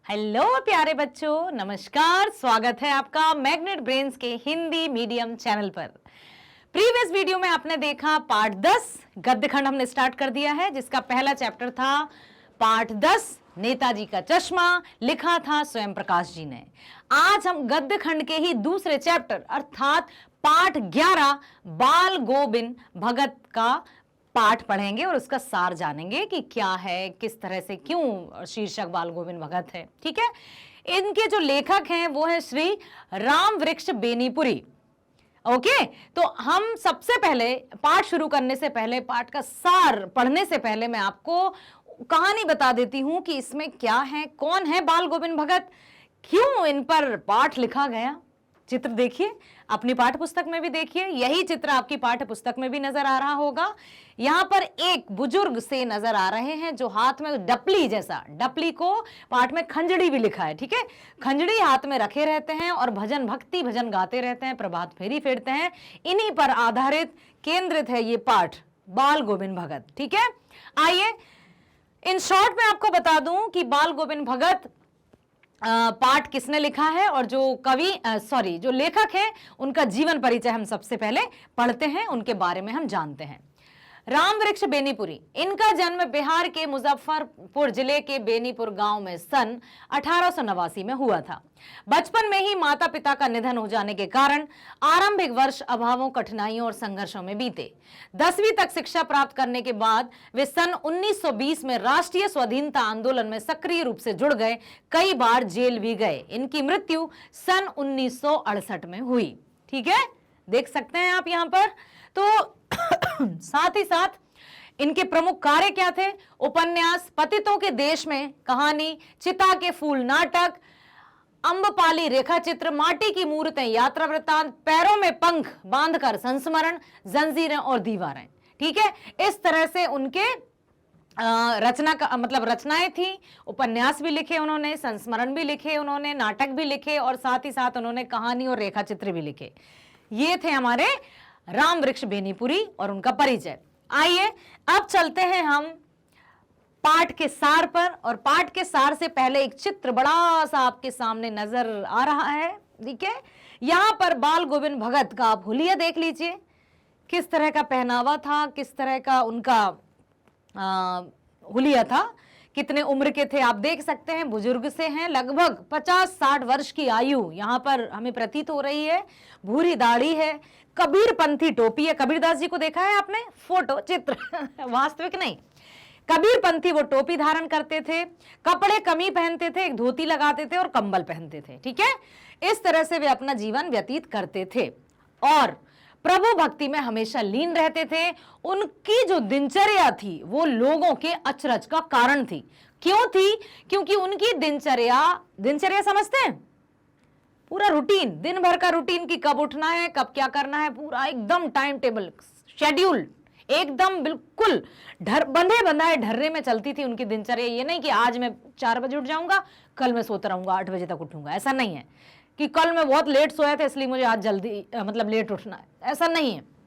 Hello प्यारे बच्चों, नमस्कार। स्वागत है आपका मैग्नेट ब्रेन्स के हिंदी मीडियम चैनल पर। प्रीवियस वीडियो में आपने देखा पार्ट 10 गद्य खंड हमने स्टार्ट कर दिया है, जिसका पहला चैप्टर था पार्ट 10 नेताजी का चश्मा, लिखा था स्वयं प्रकाश जी ने। आज हम गद्य खंड के ही दूसरे चैप्टर अर्थात पार्ट 11 बाल गोविंद भगत का पाठ पढ़ेंगे और उसका सार जानेंगे कि क्या है, किस तरह से, क्यों शीर्षक बाल गोविंद भगत है। ठीक है, इनके जो लेखक हैं वो है श्री राम वृक्ष बेनीपुरी। ओके, तो हम सबसे पहले पाठ शुरू करने से पहले, पाठ का सार पढ़ने से पहले मैं आपको कहानी बता देती हूं कि इसमें क्या है, कौन है बाल गोविंद भगत, क्यों इन पर पाठ लिखा गया। चित्र देखिए, अपनी पाठ्य पुस्तक में भी देखिए, यही चित्र आपकी पाठ्य पुस्तक में भी नजर आ रहा होगा। यहां पर एक बुजुर्ग से नजर आ रहे हैं जो हाथ में डपली जैसा, डपली को पाठ में खंजड़ी भी लिखा है। ठीक है, खंजड़ी हाथ में रखे रहते हैं और भजन भक्ति भजन गाते रहते हैं, प्रभात फेरी फेरते हैं। इन्हीं पर आधारित केंद्रित है ये पाठ बाल गोविंद भगत। ठीक है, आइए इन शॉर्ट में आपको बता दूं कि बाल गोविंद भगत पाठ किसने लिखा है और जो कवि जो लेखक है उनका जीवन परिचय हम सबसे पहले पढ़ते हैं, उनके बारे में हम जानते हैं। राम वृक्ष बेनीपुरी, इनका जन्म बिहार के मुजफ्फरपुर जिले के बेनीपुर गांव में सन 1889 में हुआ था। बचपन में ही माता पिता का निधन हो जाने के कारण आरंभिक वर्ष अभावों, कठिनाइयों और संघर्षों में बीते। 10वीं तक शिक्षा प्राप्त करने के बाद वे सन 1920 में राष्ट्रीय स्वाधीनता आंदोलन में सक्रिय रूप से जुड़ गए, कई बार जेल भी गए। इनकी मृत्यु सन 1968 में हुई। ठीक है, देख सकते हैं आप यहां पर। तो साथ ही साथ इनके प्रमुख कार्य क्या थे? उपन्यास पतितों के देश में, कहानी चिता के फूल नाटक, अम्बपाली रेखा चित्र, माटी की मूर्तें, यात्रा वृत्तांत, पैरों में पंख बांधकर संस्मरण, जंजीरें और दीवारें। ठीक है, इस तरह से उनके रचना का मतलब रचनाएं थी। उपन्यास भी लिखे उन्होंने, संस्मरण भी लिखे उन्होंने, नाटक भी लिखे और साथ ही साथ उन्होंने कहानी और रेखा चित्र भी लिखे। ये थे हमारे राम वृक्ष बेनीपुरी और उनका परिचय। आइए अब चलते हैं हम पाठ के सार पर, और पाठ के सार से पहले एक चित्र बड़ा सा आपके सामने नजर आ रहा है। ठीक है, यहां पर बाल गोविंद भगत का आप हुलिया देख लीजिए, किस तरह का पहनावा था, किस तरह का उनका हुलिया था, कितने उम्र के थे आप देख सकते हैं। बुजुर्ग से हैं, लगभग 50-60 वर्ष की आयु यहां पर हमें प्रतीत हो रही है। भूरी दाढ़ी है, कबीरपंथी टोपी है। कबीरदास जी को देखा है आपने? फोटो चित्र वास्तविक नहीं। कबीरपंथी वो टोपी धारण करते थे, कपड़े कमी पहनते थे, एक धोती लगाते थे और कंबल पहनते थे। ठीक है, इस तरह से वे अपना जीवन व्यतीत करते थे और प्रभु भक्ति में हमेशा लीन रहते थे। उनकी जो दिनचर्या थी वो लोगों के अचरज का कारण थी। क्यों थी? क्योंकि उनकी दिनचर्या समझते हैं, पूरा रूटीन, दिन भर का रूटीन कि कब उठना है, कब क्या करना है, पूरा एकदम टाइम टेबल, शेड्यूल, एकदम बिल्कुल बंधे बंधाए ढर्रे में चलती थी उनकी दिनचर्या। ये नहीं कि आज मैं 4 बजे उठ जाऊंगा, कल मैं सोता रहूंगा 8 बजे तक उठूंगा, ऐसा नहीं है कि कल मैं बहुत लेट सोया था इसलिए मुझे आज जल्दी लेट उठना है, ऐसा नहीं है।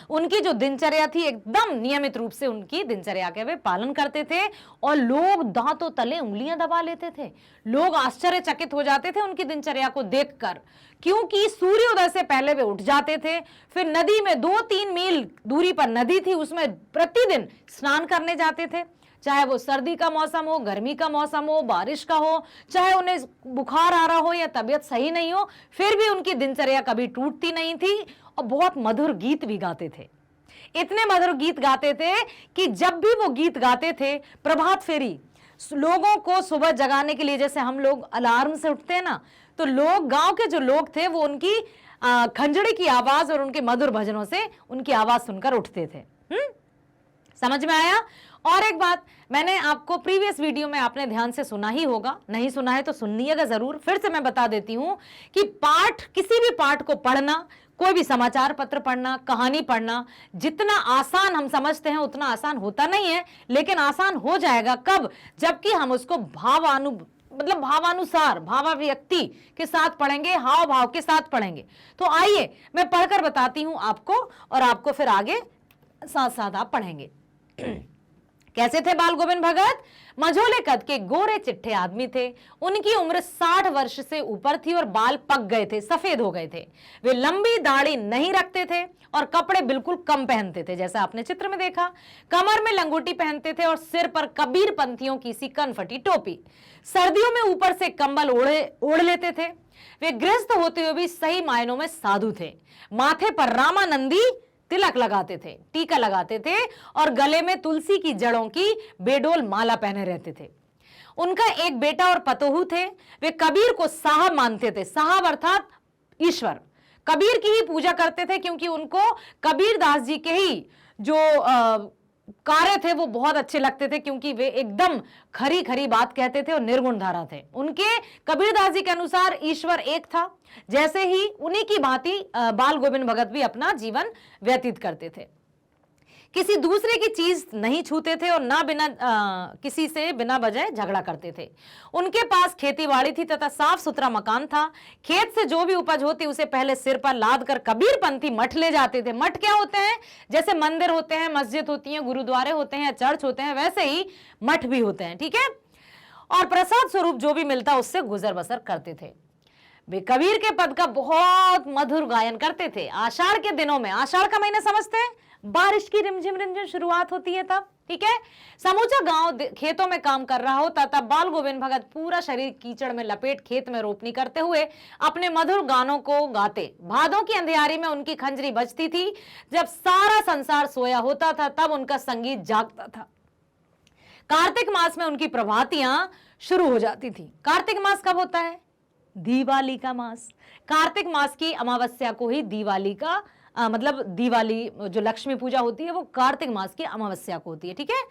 उनकी जो दिनचर्या थी एकदम नियमित रूप से उनकी दिनचर्या के वे पालन करते थे और लोग दांतों तले उंगलियां दबा लेते थे। लोग आश्चर्यचकित हो जाते थे उनकी दिनचर्या को देखकर, क्योंकि सूर्योदय से पहले वे उठ जाते थे, फिर नदी में 2-3 मील दूरी पर नदी थी, उसमें प्रतिदिन स्नान करने जाते थे। चाहे वो सर्दी का मौसम हो, गर्मी का मौसम हो, बारिश का हो, चाहे उन्हें बुखार आ रहा हो या तबीयत सही नहीं हो, फिर भी उनकी दिनचर्या कभी टूटती नहीं थी और बहुत मधुर गीत भी गाते थे। इतने मधुर गीत गाते थे कि जब भी वो गीत गाते थे, प्रभात फेरी लोगों को सुबह जगाने के लिए, जैसे हम लोग अलार्म से उठते हैं ना, तो लोग, गांव के जो लोग थे वो उनकी खंजड़ी की आवाज और उनके मधुर भजनों से उनकी आवाज सुनकर उठते थे। समझ में आया? और एक बात मैंने आपको प्रीवियस वीडियो में आपने ध्यान से सुना ही होगा, नहीं सुना है तो सुनिएगा जरूर। फिर से मैं बता देती हूं कि पाठ, किसी भी पाठ को पढ़ना, कोई भी समाचार पत्र पढ़ना, कहानी पढ़ना, जितना आसान हम समझते हैं उतना आसान होता नहीं है, लेकिन आसान हो जाएगा कब? जबकि हम उसको भावानुसार, भावाभिव्यक्ति के साथ पढ़ेंगे, हाव भाव के साथ पढ़ेंगे। तो आइए मैं पढ़कर बताती हूं आपको और आपको फिर आगे साथ साथ आप पढ़ेंगे। कैसे थे बाल गोविंद भगत? मझोले कद के गोरे चिट्ठे आदमी थे। उनकी उम्र 60 वर्ष से ऊपर थी और बाल पक गए थे, सफेद हो गए थे। वे लंबी दाढ़ी नहीं रखते थे और कपड़े बिल्कुल कम पहनते थे, जैसा आपने चित्र में देखा। कमर में लंगोटी पहनते थे और सिर पर कबीर पंथियों की सी कनफटी टोपी। सर्दियों में ऊपर से कंबल ओढ़ लेते थे। वे गृहस्थ होते हुए भी सही मायनों में साधु थे। माथे पर रामानंदी तिलक लगाते थे, टीका लगाते थे और गले में तुलसी की जड़ों की बेडोल माला पहने रहते थे। उनका एक बेटा और पतोहू थे। वे कबीर को साहब मानते थे। साहब अर्थात ईश्वर, कबीर की ही पूजा करते थे, क्योंकि उनको कबीर दास जी के ही जो कार्य थे वो बहुत अच्छे लगते थे, क्योंकि वे एकदम खरी खरी बात कहते थे और निर्गुण धारा थे। उनके कबीरदास जी के अनुसार ईश्वर एक था, जैसे ही उन्हीं की भांति बाल गोविंद भगत भी अपना जीवन व्यतीत करते थे। किसी दूसरे की चीज नहीं छूते थे और ना किसी से बिना वजह झगड़ा करते थे। उनके पास खेतीबाड़ी थी तथा साफ सुथरा मकान था। खेत से जो भी उपज होती उसे पहले सिर पर लाद कर कबीरपंथी मठ ले जाते थे। मठ क्या होते हैं? जैसे मंदिर होते हैं, मस्जिद होती है, गुरुद्वारे होते हैं, चर्च होते हैं, वैसे ही मठ भी होते हैं, ठीक है। और प्रसाद स्वरूप जो भी मिलता उससे गुजर बसर करते थे। वे कबीर के पद का बहुत मधुर गायन करते थे। आषाढ़ के दिनों में, आषाढ़ का महीना समझते हैं, बारिश की रिमझिम रिमझिम शुरुआत होती है तब, ठीक है। समूचा गांव खेतों में काम कर रहा होता तब बाल गोविंद भगत पूरा शरीर कीचड़ में लपेट खेत में रोपनी करते हुए अपने मधुर गानों को गाते। भादों की अंधियारी में उनकी खंजरी बजती थी। जब सारा संसार सोया होता था तब उनका संगीत जागता था। कार्तिक मास में उनकी प्रभातियां शुरू हो जाती थी। कार्तिक मास कब होता है? दिवाली का मास। कार्तिक मास की अमावस्या को ही दिवाली का मतलब दिवाली जो लक्ष्मी पूजा होती है वो कार्तिक मास की अमावस्या को होती है, ठीक है।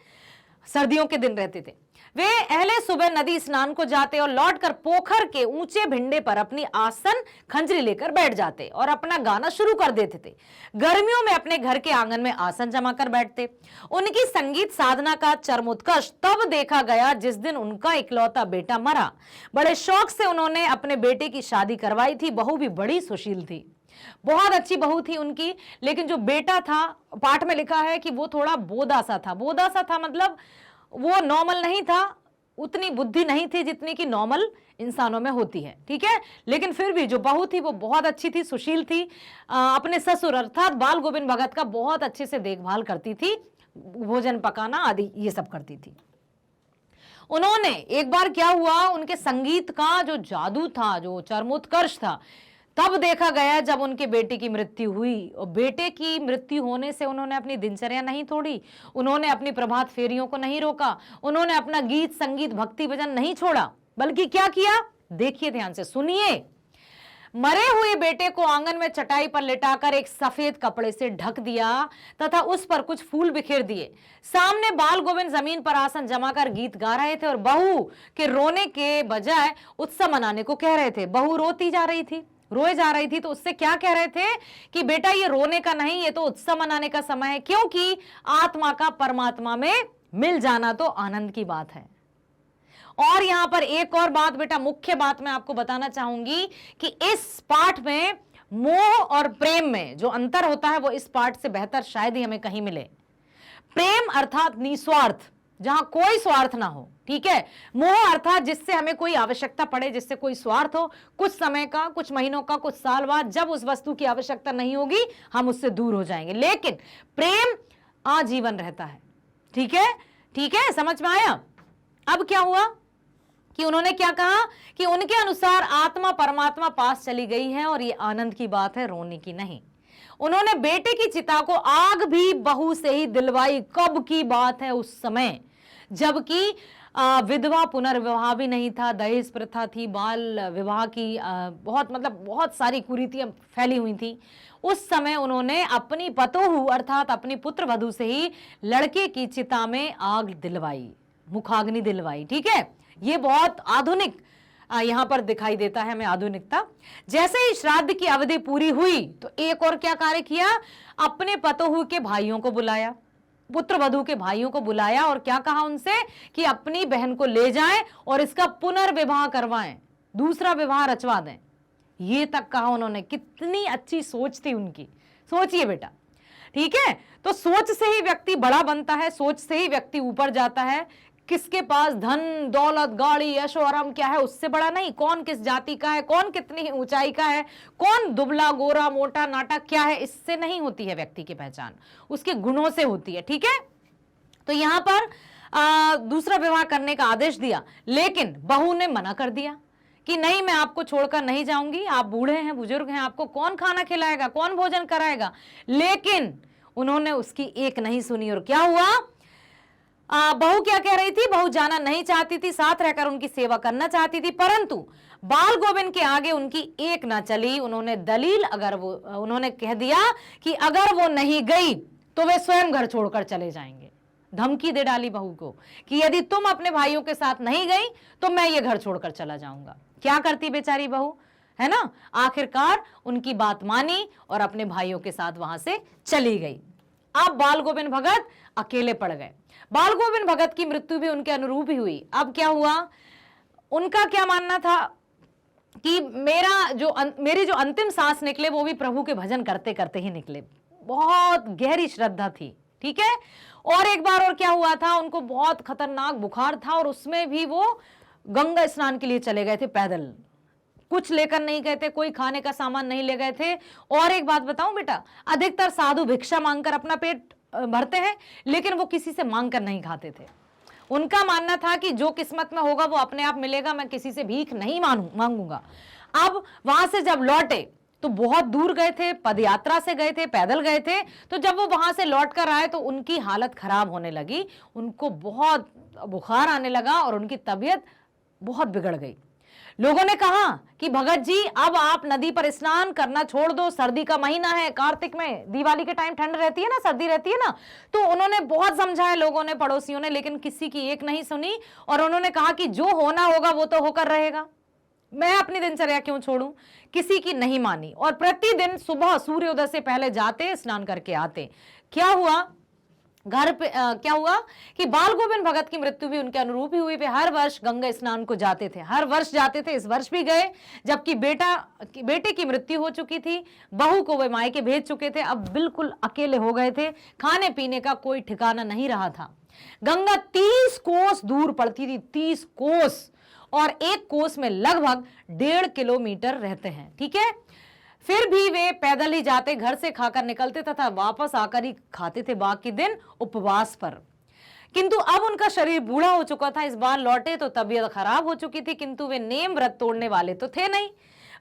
सर्दियों के दिन रहते थे। वे अहले सुबह नदी स्नान को जाते और लौटकर पोखर के ऊंचे भिंडे पर अपनी आसन खंजरी लेकर बैठ जाते और अपना गाना शुरू कर देते थे। गर्मियों में अपने घर के आंगन में आसन जमा कर बैठते। उनकी संगीत साधना का चरमोत्कर्ष तब देखा गया जिस दिन उनका इकलौता बेटा मरा। बड़े शौक से उन्होंने अपने बेटे की शादी करवाई थी। बहू भी बड़ी सुशील थी, बहुत अच्छी बहू थी उनकी, लेकिन जो बेटा था, पाठ में लिखा है कि वो थोड़ा बोदा सा था। बोदा सा था मतलब वो नॉर्मल नहीं था, उतनी बुद्धि नहीं थी जितनी कि नॉर्मल इंसानों में होती है, ठीक है। लेकिन फिर भी जो बहू थी वो बहुत अच्छी थी, सुशील थी। अपने ससुर अर्थात बाल गोविंद भगत का बहुत अच्छे से देखभाल करती थी, भोजन पकाना आदि ये सब करती थी। उन्होंने एक बार क्या हुआ, उनके संगीत का जो जादू था, जो चरमोत्कर्ष था, तब देखा गया जब उनके बेटे की मृत्यु हुई। और बेटे की मृत्यु होने से उन्होंने अपनी दिनचर्या नहीं तोड़ी, उन्होंने अपनी प्रभात फेरियों को नहीं रोका, उन्होंने अपना गीत संगीत भक्ति भजन नहीं छोड़ा, बल्कि क्या किया? देखिए ध्यान से, सुनिए। मरे हुए बेटे को आंगन में चटाई पर लिटाकर एक सफेद कपड़े से ढक दिया तथा उस पर कुछ फूल बिखेर दिए। सामने बाल गोविंद जमीन पर आसन जमाकर गीत गा रहे थे और बहू के रोने के बजाय उत्सव मनाने को कह रहे थे। बहू रोती जा रही थी, रोए जा रही थी, तो उससे क्या कह रहे थे कि बेटा ये रोने का नहीं, ये तो उत्सव मनाने का समय है, क्योंकि आत्मा का परमात्मा में मिल जाना तो आनंद की बात है। और यहां पर एक और बात बेटा, मुख्य बात मैं आपको बताना चाहूंगी कि इस पाठ में मोह और प्रेम में जो अंतर होता है वो इस पाठ से बेहतर शायद ही हमें कहीं मिले। प्रेम अर्थात निस्वार्थ, जहां कोई स्वार्थ ना हो, ठीक है। मोह अर्थात जिससे हमें कोई आवश्यकता पड़े, जिससे कोई स्वार्थ हो, कुछ समय का, कुछ महीनों का, कुछ साल बाद, जब उस वस्तु की आवश्यकता नहीं होगी हम उससे दूर हो जाएंगे। लेकिन प्रेम आजीवन रहता है, ठीक है, ठीक है, समझ में आया। अब क्या हुआ कि उन्होंने क्या कहा कि उनके अनुसार आत्मा परमात्मा पास चली गई है और ये आनंद की बात है, रोने की नहीं। उन्होंने बेटे की चिता को आग भी बहू से ही दिलवाई। कब की बात है? उस समय जबकि विधवा पुनर्विवाह भी नहीं था, दहेज प्रथा थी, बाल विवाह की बहुत सारी कुरीतियां फैली हुई थी। उस समय उन्होंने अपनी पतोहू अर्थात अपनी पुत्र वधू से ही लड़के की चिता में आग दिलवाई, मुखाग्नि दिलवाई, ठीक है। ये बहुत आधुनिक यहां पर दिखाई देता है हमें, आधुनिकता। जैसे ही श्राद्ध की अवधि पूरी हुई तो एक और क्या कार्य किया, अपने पतोहू के भाइयों को बुलाया, पुत्र वधू के भाइयों को बुलाया और क्या कहा उनसे कि अपनी बहन को ले जाएं और इसका पुनर्विवाह करवाएं, दूसरा विवाह रचवा दें। ये तक कहा उन्होंने। कितनी अच्छी सोच थी उनकी, सोचिए बेटा, ठीक है, तो सोच से ही व्यक्ति बड़ा बनता है, सोच से ही व्यक्ति ऊपर जाता है। किसके पास धन दौलत गाड़ी यशो आराम क्या है उससे बड़ा नहीं, कौन किस जाति का है, कौन कितनी ऊंचाई का है, कौन दुबला गोरा मोटा नाटा क्या है, इससे नहीं होती है व्यक्ति की पहचान, उसके गुणों से होती है। ठीक है, तो यहां पर दूसरा विवाह करने का आदेश दिया, लेकिन बहू ने मना कर दिया कि नहीं, मैं आपको छोड़कर नहीं जाऊंगी, आप बूढ़े हैं बुजुर्ग हैं, आपको कौन खाना खिलाएगा, कौन भोजन कराएगा। लेकिन उन्होंने उसकी एक नहीं सुनी और क्या हुआ, बहू क्या कह रही थी, बहू जाना नहीं चाहती थी, साथ रहकर उनकी सेवा करना चाहती थी, परंतु बाल गोविंद के आगे उनकी एक ना चली। उन्होंने दलील उन्होंने कह दिया कि अगर वो नहीं गई तो वे स्वयं घर छोड़कर चले जाएंगे। धमकी दे डाली बहू को कि यदि तुम अपने भाइयों के साथ नहीं गई तो मैं ये घर छोड़कर चला जाऊंगा। क्या करती बेचारी बहू, है ना, आखिरकार उनकी बात मानी और अपने भाइयों के साथ वहां से चली गई। अब बाल गोविंद भगत अकेले पड़ गए। बाल गोविंद भगत की मृत्यु भी उनके अनुरूप ही हुई। अब क्या हुआ, उनका क्या मानना था कि मेरी जो अंतिम सांस निकले वो भी प्रभु के भजन करते करते ही निकले। बहुत गहरी श्रद्धा थी। ठीक है, और एक बार और क्या हुआ था, उनको बहुत खतरनाक बुखार था और उसमें भी वो गंगा स्नान के लिए चले गए थे पैदल, कुछ लेकर नहीं गए थे, कोई खाने का सामान नहीं ले गए थे। और एक बात बताऊं बेटा, अधिकतर साधु भिक्षा मांगकर अपना पेट भरते हैं, लेकिन वो किसी से मांगकर नहीं खाते थे। उनका मानना था कि जो किस्मत में होगा वो अपने आप मिलेगा, मैं किसी से भीख नहीं मांगूंगा। अब वहां से जब लौटे तो बहुत दूर गए थे, पदयात्रा से गए थे, पैदल गए थे, तो जब वो वहां से लौट कर आए तो उनकी हालत खराब होने लगी, उनको बहुत बुखार आने लगा और उनकी तबीयत बहुत बिगड़ गई। लोगों ने कहा कि भगत जी अब आप नदी पर स्नान करना छोड़ दो, सर्दी का महीना है, कार्तिक में दिवाली के टाइम ठंड रहती है ना, सर्दी रहती है ना, तो उन्होंने बहुत समझाया लोगों ने, पड़ोसियों ने, लेकिन किसी की एक नहीं सुनी और उन्होंने कहा कि जो होना होगा वो तो होकर रहेगा, मैं अपनी दिनचर्या क्यों छोड़ूं। किसी की नहीं मानी और प्रतिदिन सुबह सूर्योदय से पहले जाते, स्नान करके आते। क्या हुआ घर पे क्या हुआ कि बाल गोविंद भगत की मृत्यु भी उनके अनुरूप ही हुई। वे हर वर्ष गंगा स्नान को जाते थे, हर वर्ष जाते थे, इस वर्ष भी गए, जबकि बेटे की मृत्यु हो चुकी थी, बहू को वे मायके भेज चुके थे, अब बिल्कुल अकेले हो गए थे, खाने पीने का कोई ठिकाना नहीं रहा था। गंगा 30 कोस दूर पड़ती थी, 30 कोस, और एक कोस में लगभग 1.5 किलोमीटर रहते हैं। ठीक है, फिर भी वे पैदल ही जाते, घर से खाकर निकलते तथा वापस आकर ही खाते थे बाकी दिन उपवास पर। किंतु अब उनका शरीर बूढ़ा हो चुका था, इस बार लौटे तो तबीयत खराब हो चुकी थी, किंतु वे नेम व्रत तोड़ने वाले तो थे नहीं,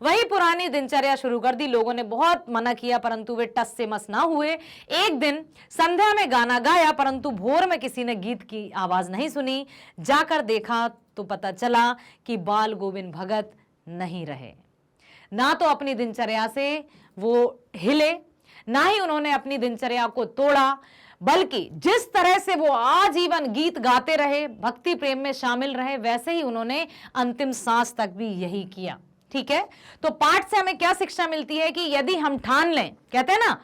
वही पुरानी दिनचर्या शुरू कर दी। लोगों ने बहुत मना किया परंतु वे टस से मस ना हुए। एक दिन संध्या में गाना गाया परंतु भोर में किसी ने गीत की आवाज नहीं सुनी। जाकर देखा तो पता चला कि बाल गोविंद भगत नहीं रहे। ना तो अपनी दिनचर्या से वो हिले, ना ही उन्होंने अपनी दिनचर्या को तोड़ा, बल्कि जिस तरह से वो आजीवन गीत गाते रहे, भक्ति प्रेम में शामिल रहे, वैसे ही उन्होंने अंतिम सांस तक भी यही किया। ठीक है, तो पाठ से हमें क्या शिक्षा मिलती है कि यदि हम ठान लें, कहते हैं ना,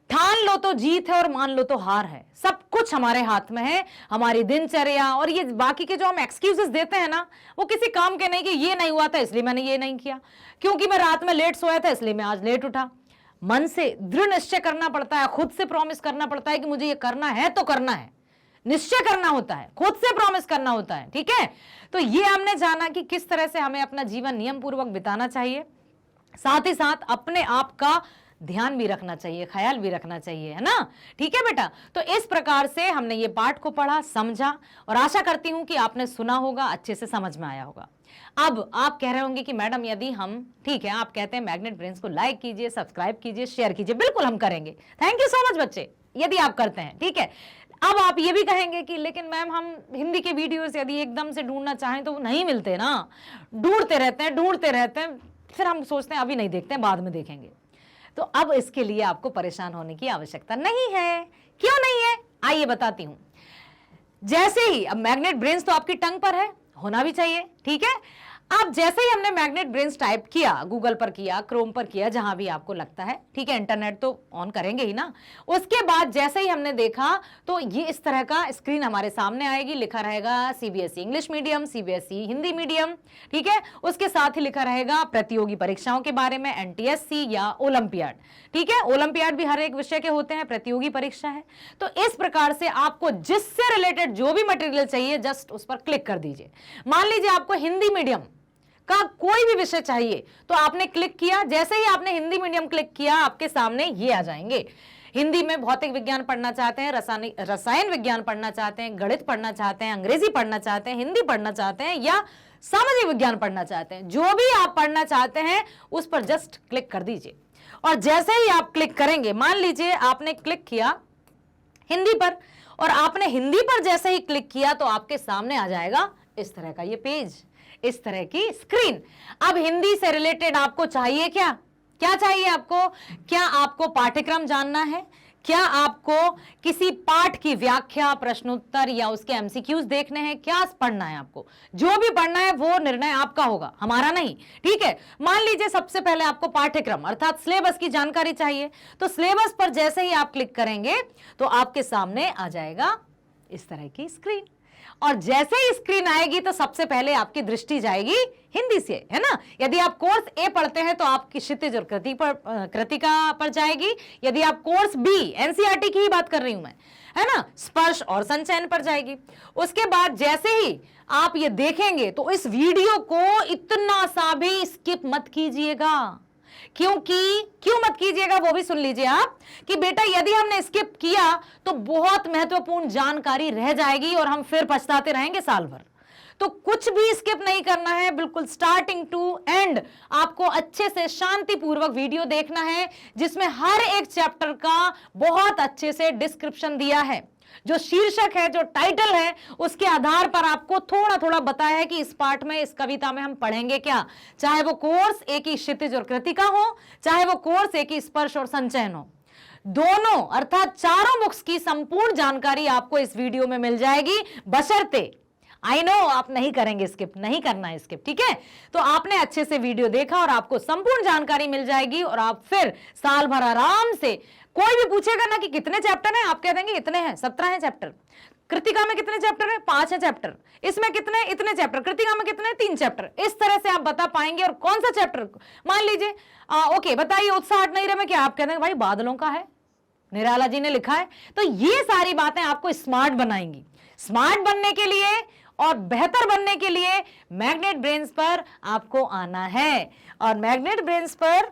ठान लो तो जीत है और मान लो तो हार है। सब कुछ हमारे हाथ में है, हमारी दिनचर्या और ये बाकी के जो हम एक्सक्यूजेस देते हैं ना, वो किसी काम के नहीं कि ये नहीं हुआ था इसलिए मैंने ये नहीं किया, क्योंकि मैं रात में लेट सोया था इसलिए मैं आज लेट उठा। मन से दृढ़ निश्चय करना पड़ता है, खुद से प्रॉमिस करना पड़ता है कि मुझे ये करना है तो करना है, निश्चय करना होता है, खुद से प्रॉमिस करना होता है। ठीक है, तो ये हमने जाना कि किस तरह से हमें अपना जीवन नियम पूर्वक बिताना चाहिए, साथ ही साथ अपने आप का ध्यान भी रखना चाहिए, ख्याल भी रखना चाहिए, है ना। ठीक है बेटा, तो इस प्रकार से हमने ये पाठ को पढ़ा, समझा और आशा करती हूं कि आपने सुना होगा, अच्छे से समझ में आया होगा। अब आप कह रहे होंगे कि मैडम यदि हम, ठीक है, आप कहते हैं मैग्नेट ब्रेन्स को लाइक कीजिए, सब्सक्राइब कीजिए, शेयर कीजिए, बिल्कुल हम करेंगे, थैंक यू सो मच बच्चे, यदि आप करते हैं। ठीक है, अब आप ये भी कहेंगे कि लेकिन मैम हम हिंदी के वीडियोस यदि एकदम से ढूंढना चाहें तो नहीं मिलते ना, ढूंढते रहते हैं, फिर हम सोचते हैं अभी नहीं देखते हैं, बाद में देखेंगे। तो अब इसके लिए आपको परेशान होने की आवश्यकता नहीं है। क्यों नहीं है, आइए बताती हूं। जैसे ही अब मैग्नेट ब्रेन्स तो आपकी टंग पर है, होना भी चाहिए। ठीक है, अब जैसे ही हमने मैग्नेट ब्रेन्स टाइप किया, गूगल पर किया, क्रोम पर किया, जहां भी आपको लगता है, ठीक है, इंटरनेट तो ऑन करेंगे ही ना। उसके बाद जैसे ही हमने देखा तो ये इस तरह का स्क्रीन हमारे सामने आएगी, लिखा रहेगा CBSE English medium, CBSE Hindi medium, ठीक है। उसके साथ ही लिखा रहेगा प्रतियोगी परीक्षाओं के बारे में, एनटीएससी या ओलंपियाड, ठीक है। ओलंपियाड भी हर एक विषय के होते हैं, प्रतियोगी परीक्षा है। तो इस प्रकार से आपको जिससे रिलेटेड जो भी मटेरियल चाहिए जस्ट उस पर क्लिक कर दीजिए। मान लीजिए आपको हिंदी मीडियम का कोई भी विषय चाहिए तो आपने क्लिक किया, जैसे ही आपने हिंदी मीडियम क्लिक किया आपके सामने ये आ जाएंगे। हिंदी में भौतिक विज्ञान पढ़ना चाहते हैं, रसायन विज्ञान पढ़ना चाहते हैं, गणित पढ़ना चाहते हैं, अंग्रेजी पढ़ना चाहते हैं, हिंदी पढ़ना चाहते हैं या सामाजिक विज्ञान पढ़ना चाहते हैं, जो भी आप पढ़ना चाहते हैं उस पर जस्ट क्लिक कर दीजिए। और जैसे ही आप क्लिक करेंगे, मान लीजिए आपने क्लिक किया हिंदी पर, और आपने हिंदी पर जैसे ही क्लिक किया तो आपके सामने आ जाएगा इस तरह का ये पेज, इस तरह की स्क्रीन। अब हिंदी से रिलेटेड आपको चाहिए क्या, क्या चाहिए आपको? क्या आपको पाठ्यक्रम जानना है? क्या आपको किसी पाठ की व्याख्या, प्रश्नोत्तर या उसके एमसीक्यूज देखने हैं? क्या पढ़ना है आपको? जो भी पढ़ना है वो निर्णय आपका होगा, हमारा नहीं, ठीक है। मान लीजिए सबसे पहले आपको पाठ्यक्रम अर्थात सिलेबस की जानकारी चाहिए, तो सिलेबस पर जैसे ही आप क्लिक करेंगे तो आपके सामने आ जाएगा इस तरह की स्क्रीन। और जैसे ही स्क्रीन आएगी तो सबसे पहले आपकी दृष्टि जाएगी हिंदी से, है ना। यदि आप कोर्स ए पढ़ते हैं तो आपकी क्षितिज और कृतिका पर जाएगी। यदि आप कोर्स बी, एनसीईआरटी की ही बात कर रही हूं मैं, है ना, स्पर्श और संचयन पर जाएगी। उसके बाद जैसे ही आप ये देखेंगे तो इस वीडियो को इतना सा भी स्किप मत कीजिएगा। क्यों मत कीजिएगा वो भी सुन लीजिए आप, कि बेटा यदि हमने स्किप किया तो बहुत महत्वपूर्ण जानकारी रह जाएगी और हम फिर पछताते रहेंगे साल भर। तो कुछ भी स्किप नहीं करना है, बिल्कुल स्टार्टिंग टू एंड आपको अच्छे से शांतिपूर्वक वीडियो देखना है, जिसमें हर एक चैप्टर का बहुत अच्छे से डिस्क्रिप्शन दिया है। जो शीर्षक है, जो टाइटल है, उसके आधार पर आपको थोड़ा थोड़ा बताया है कि इस पाठ में, इस कविता में हम पढ़ेंगे क्या। चाहे वो कोर्स ए की क्षितिज और कृतिका हो, चाहे वो कोर्स ए की स्पर्श और संचयन हो, दोनों अर्थात चारों बुक्स की संपूर्ण जानकारी आपको इस वीडियो में मिल जाएगी, बशर्ते आई नो आप नहीं करेंगे स्किप, नहीं करना है स्किप, ठीक है। तो आपने अच्छे से वीडियो देखा और आपको संपूर्ण जानकारी मिल जाएगी और आप फिर साल भर आराम से, कोई भी पूछेगा ना कि कितने चैप्टर हैं, आप कह देंगे इतने हैं, 17 हैं चैप्टर। कृतिका में कितने चैप्टर हैं? 5 है चैप्टर। इसमें कितने? इतने चैप्टर। कृतिका में कितने? 3 चैप्टर। इस तरह से आप बता पाएंगे। और कौन सा चैप्टर, मान लीजिए ओके बताइए उत्साह 8 नहीं रहे में क्या, आप कह देंगे भाई बादलों का है, निराला जी ने लिखा है। तो ये सारी बातें आपको स्मार्ट बनाएंगी। स्मार्ट बनने के लिए और बेहतर बनने के लिए मैग्नेट ब्रेन्स पर आपको आना है। और मैग्नेट ब्रेन्स पर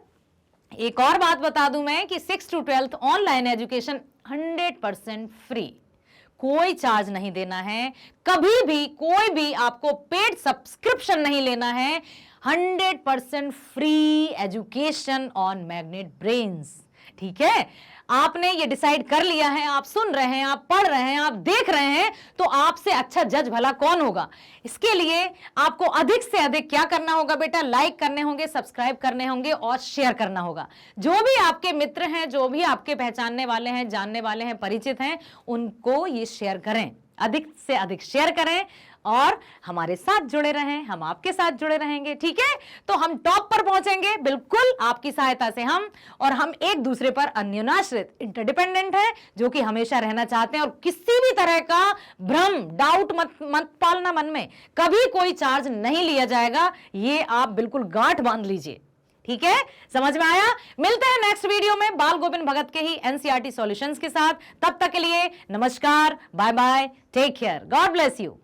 एक और बात बता दूं मैं कि 6 to 12th online education 100% free, कोई चार्ज नहीं देना है, कभी भी कोई भी आपको पेड सब्सक्रिप्शन नहीं लेना है। 100% free education on magnet brains, ठीक है। आपने ये डिसाइड कर लिया है, आप सुन रहे हैं, आप पढ़ रहे हैं, आप देख रहे हैं, तो आपसे अच्छा जज भला कौन होगा। इसके लिए आपको अधिक से अधिक क्या करना होगा बेटा, लाइक करने होंगे, सब्सक्राइब करने होंगे और शेयर करना होगा। जो भी आपके मित्र हैं, जो भी आपके पहचानने वाले हैं, जानने वाले हैं, परिचित हैं, उनको ये शेयर करें, अधिक से अधिक शेयर करें और हमारे साथ जुड़े रहें, हम आपके साथ जुड़े रहेंगे, ठीक है। तो हम टॉप पर पहुंचेंगे बिल्कुल आपकी सहायता से। हम एक दूसरे पर अन्योन्याश्रित, इंटरडिपेंडेंट है, जो कि हमेशा रहना चाहते हैं। और किसी भी तरह का भ्रम, डाउट मत पालना मन में, कभी कोई चार्ज नहीं लिया जाएगा, ये आप बिल्कुल गांठ बांध लीजिए, ठीक है। समझ में आया? मिलते हैं नेक्स्ट वीडियो में बाल गोविंद भगत के ही एनसीईआरटी सॉल्यूशंस के साथ। तब तक के लिए नमस्कार, bye bye, take care, God bless you.